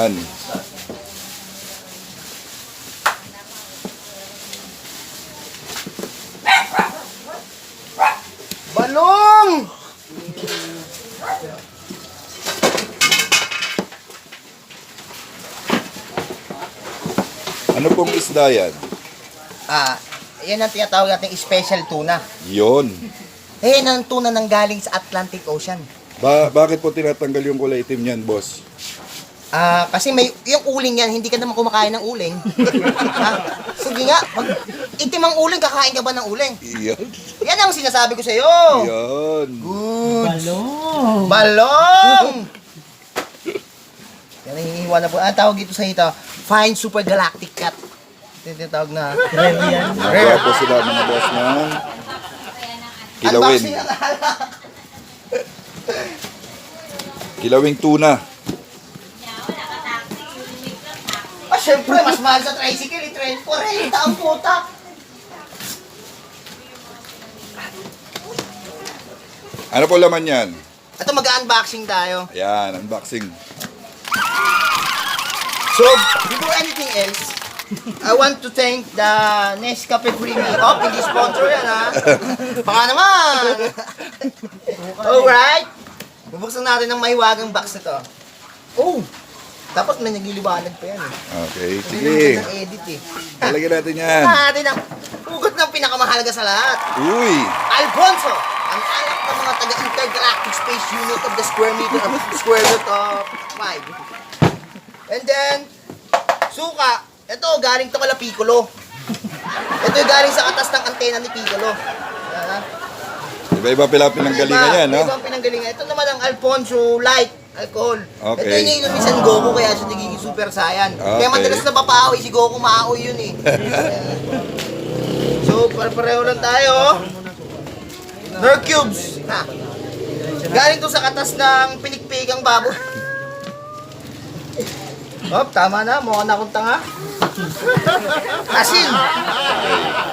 Yan. Balong! Ano pong isda yan? Yan ang tinatawag nating special tuna. Yon. Yan ang tuna nang galing sa Atlantic Ocean. Bakit po tinatanggal yung kulay itim niyan, boss? Kasi may yung uling yan, hindi ka naman kumakain ng uling. Sige nga, pag itim ang uling, kakain ka ba ng uling? Yan. Yan ang sinasabi ko sa'yo. Yan. Good. Balong! Balong! Yan ang hinihiwa na po. Ang tawag dito sa ito, Fine Super Galactic Cat. Ito yung tawag na. Rare yan. Kaya po sila mga boss ng kilawin. Unboxing ang ala. Kilawing tuna. Siyempre, mas mahal sa tricycle, i-trend po rin. Taong puta. Ano po laman yan? Ito, mag-unboxing tayo. Ayan, unboxing. So, before anything else, I want to thank the Nescafe Creamy. Oh, hindi sponsor yan, ha? Baka naman. Alright. Bubuksan natin ng mahiwagang box na to. Oh! Tapos may nagliliwanag pa yan, eh. Okay, Hindi sige. naman ng edit, eh. Talagyan natin yan. Natin ang hugot ng pinakamahalaga sa lahat. Uy! Alfonso, ang anak ng mga taga-intergalactic space unit of the square root of 5. And then, suka. Ito, galing to kala Piccolo. Ito yung galing sa katas ng antena ni Piccolo. Iba-iba pila pinanggalingan yan, no? Ibang pinanggalingan. Ito naman ang Alfonso Light Alcohol. Okay. Ito yung iniinom ni San Goku kaya siya nagiging Super Saiyan. Kaya Okay. madalas na papaoy si Goku, maaoy yun eh. So, pareho lang tayo. Nerve cubes. Ha. Galing to sa katas ng pinikpigang baboy. Tama na. Mukha na akong tanga. Asin.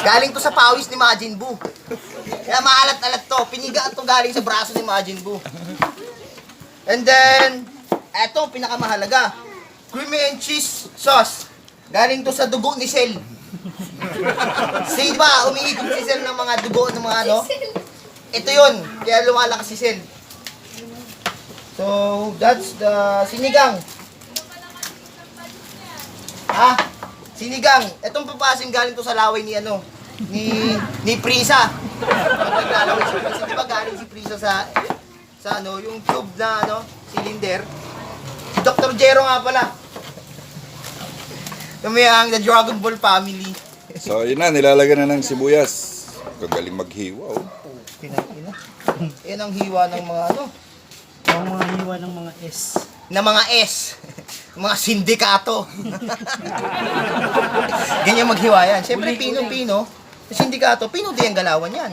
Galing to sa pawis ni Majin Buu. Kaya maalat-alat to. Pinigaan to galing sa braso ni Majin Buu. And then, eto, pinakamahalaga. Creamy and cheese sauce. Galing to sa dugo ni Cell. Si, diba, umiikot si Cell ng mga dugo ng mga ano? Ito yun. Kaya lumalakas si Cell. So, that's the sinigang. Sinigang. Itong papasing galing to sa laway ni ano? Ni Prisa. Naglalaway si Prisa. Di ba galing si Prisa sa ano, yung tube na ano, cylinder. Si Dr. Jero nga pala. Kami ang The Dragon Ball Family. So, yun na, nilalagyan na ng sibuyas. Kagaling maghiwa, oh. Pinakina. Yan ang hiwa ng mga ano, Ang mga hiwa ng mga S. na mga S. Mga sindikato. Ganyan maghiwa yan. Siyempre, Pino-Pino. Sindikato, Pino din ang galawan yan.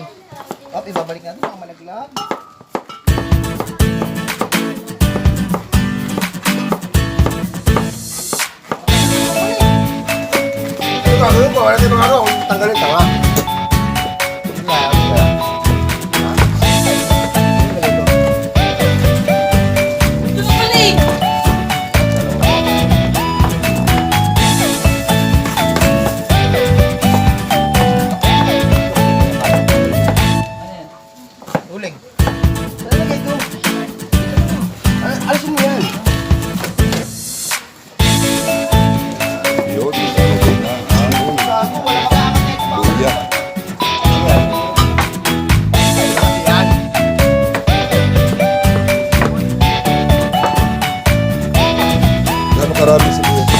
Ibabalik natin mga malaglag. Gagawin ko, wala tayong ano, kung tanggalin tawa. Uling. Lalagay ko. Alisin mo yan. Yun, nilalagay na ang Gago, wala makakakat na ito. luya. Yan. Gano'ng karami sibuyas?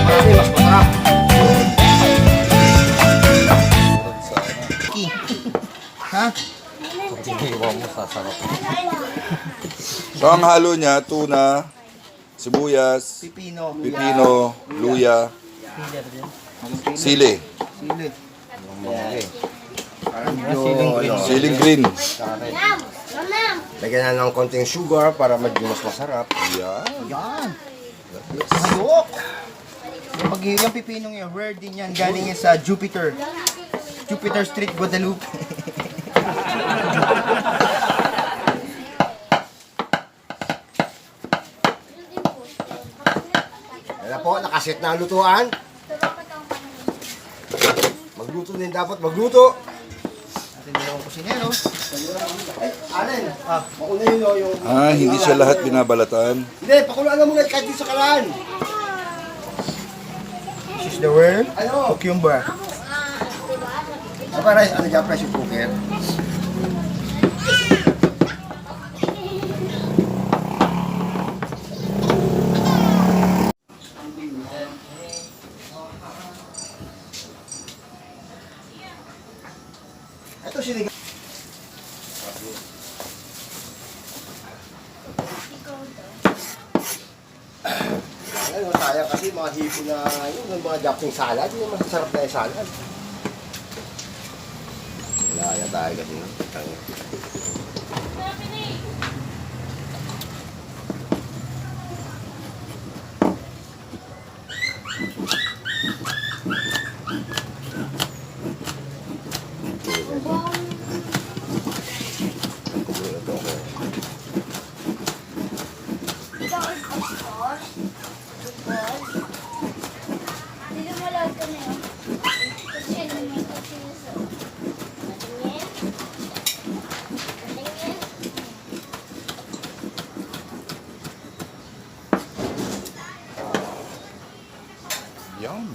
Marami, mas masarap. Ha? So, ang halo niya, tuna, sibuyas, Pipino. pipino, luya, Filler din. sili, Sili. siling green. Lagyan na ng konting sugar para maging mas masarap. Yan. Yan. Ayok. Yung pipinong yan, rare din yan. Galing yan sa Jupiter. Jupiter Street, Guadalupe. Kaya po, nakaset na ang lutuan. Magluto din dapat, magluto. Ating dalawang kusinero. Alin? Mauna yun o, yung... Hindi siya lahat binabalatan. Hindi, pakulaan na muna kahit di sa kalan. This is the word. Ano? Cucumber. Sa para, ano dyan, pressure cooker? Ito sinigang. Ayun, sayang kasi mga hipo na yun, yung mga Japanese salad, yung masasarap na yung salad. Wala na tayo kasi. Yum.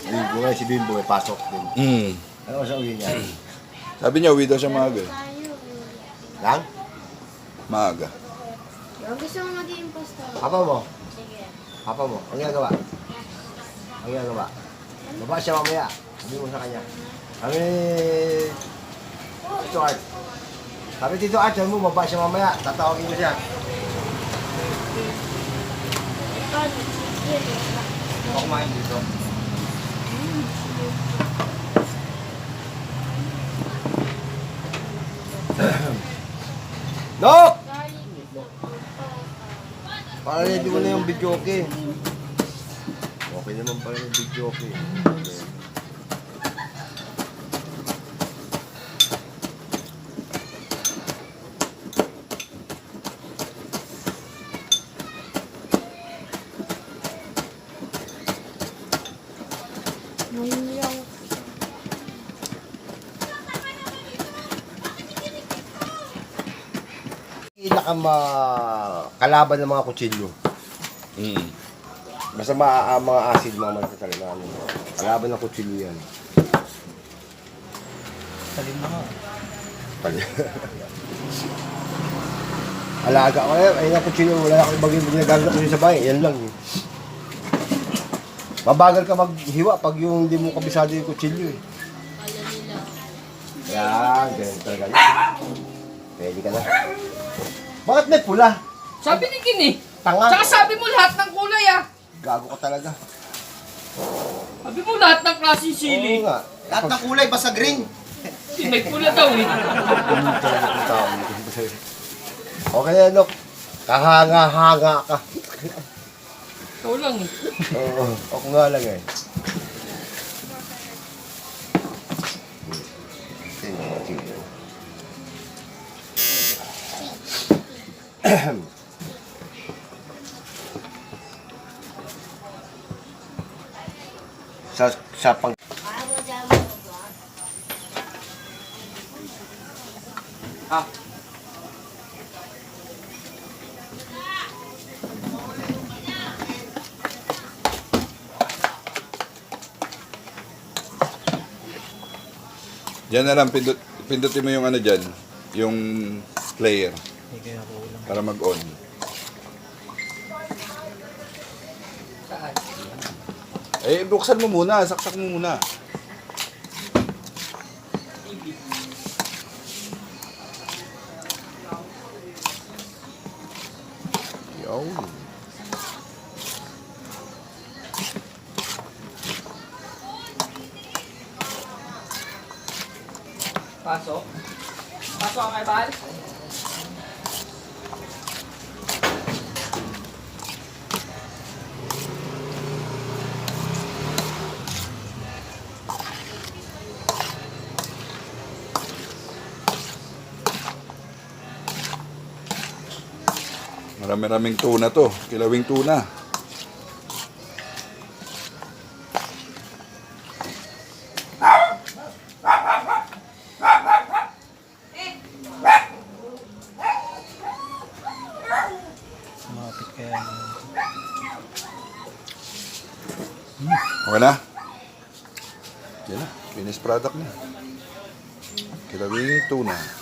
Yung si Bimbo may pasok din. Ano sa uwi niya? Sabi niya, uwi daw siya maaga. Lang? Maaga. Gusto mo maging impostor? Papa mo? Sige. Papa mo? Ang ginagawa? Ang ginagawa? Baba siya mamaya. Sabi mo sa kanya. Sabi Tito Art. Sabi Tito Art, sabi mo baba siya mamaya. Tatawagin mo siya. Ako kumain dito. Nok! Para ready mo na yung video okay. Okay naman pala yung video okay. Kalaban ng mga kutsilyo. Basta mga acid, mga malaki na ano. Kalaban ng kutsilyo yan. Salim na nga. Alaga ko eh, ayun ang kutsilyo, wala akong ibang ginagamit ko sa bahay, yan lang. Mabagal ka maghiwa pag yung hindi mo kabisado yung kutsilyo eh. Yan, ganyan talaga. Pwede ka na. Bakit may pula? Sabi ni Kini. Tanga. Tsaka sabi mo lahat ng kulay ah. Gago ka talaga. Sabi mo lahat ng klaseng sili. Oo nga. Lahat ng kulay, basta green. May pula daw eh. Okay na, Nok. Kahanga-hanga ka. Ikaw lang eh. Oo, ako nga lang eh. sa pang Diyan na lang, pindutin mo yung ano dyan, yung player, Hindi kaya ako ulang. para mag-on. Eh, buksan mo muna, saksak mo muna. Yo. Pasok. Pasok ang kay Bal. Marami-raming tuna to. Kilawing tuna. Sumapit kaya. Okay na? Yan na. Finished product na. Kilawing tuna.